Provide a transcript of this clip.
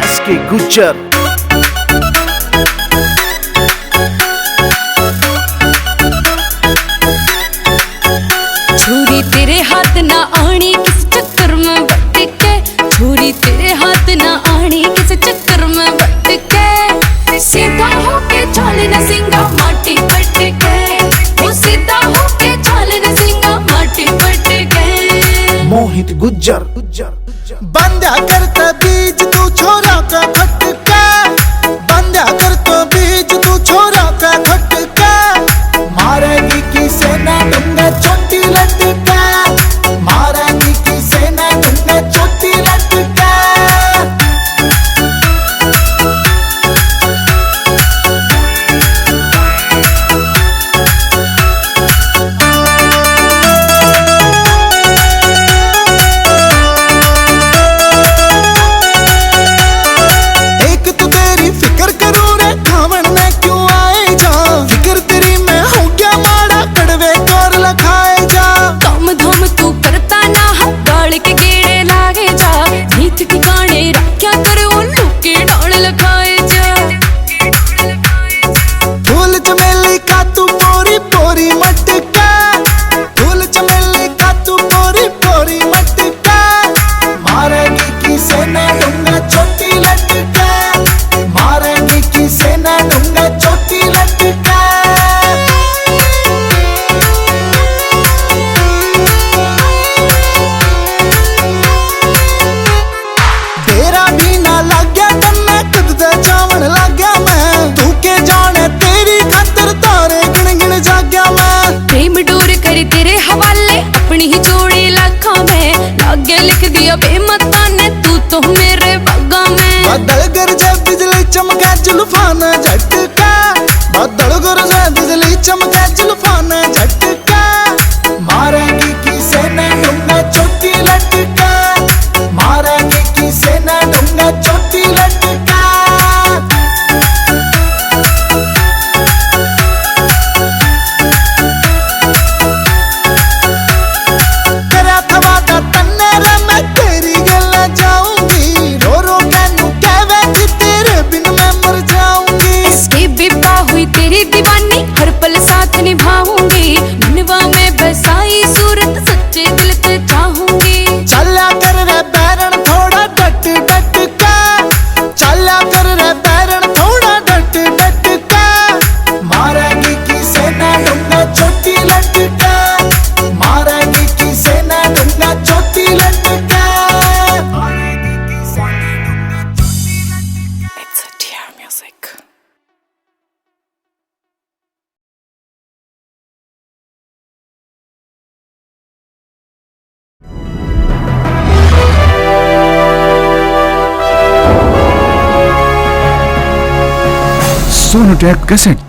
SK Gujjar. छुरी तेरे हाथ ना आनी किस चक्कर में भटके, छुरी तेरे हाथ ना आनी किस चक्कर में भटके। सीधा होके चल न सिंगा माटी पटके, वो सीधा होके चल न सिंगा माटी पटके। मोहित गुज्जर। बंदा करता बीज तू छोरा का खटका, बंदा करता बीज तू छोरा का खटका। मारेगी की सेना डूंगा छोटी लटका, मारेगी की सेना डूंगा छोटी लटका। फूल चमेली का तू पोरी पोरी मटका, फूल चमेली का तू पोरी पोरी मटका। मारेगी की सेना डूंगा छोटी लटका, मारेगी की सेना डूंगा छोटी लटका। तेरा भी ना लग गया कन्ना खुद दे चावण लग गया मैं, तू के जाने तेरी खातर तारे गिन गिन जाग्या मैं। प्रेम डोर कर तेरे हवाले अपनी ही जोड़ी लाखा में, लागे लिख दिया बेमता ने तू तो मेरे बागा में। बादल गरजे बिजली चमके जुल्फान झटका, बादल गरजे बिजली चमके जुल्फान झटका। मारेगी की सेना डूंगा छोटी लटका, मारेगी की सेना डूंगा छोटी लटका। तेरा थवादा तन्ने रे मैं तेरी गल जाऊंगी, रो रो कैनू कहवे कि तेरे बिन मैं मर जाऊंगी। इसकी बिपा हुई तेरी दीवानी हर पल साथ निभाऊंगी, मनवा में बसाई सूरत सच्चे दिल से चाहूंगी। चला कर रे बैरन थोड़ा डट डट का, चला कर रे बैरन थोड़ा डट डट का। मारेगी की सेना डूंगा छोटी लटका, मारेगी की सेना डूंगा छोटी लटका। It's a TR music. Sonotek cassette.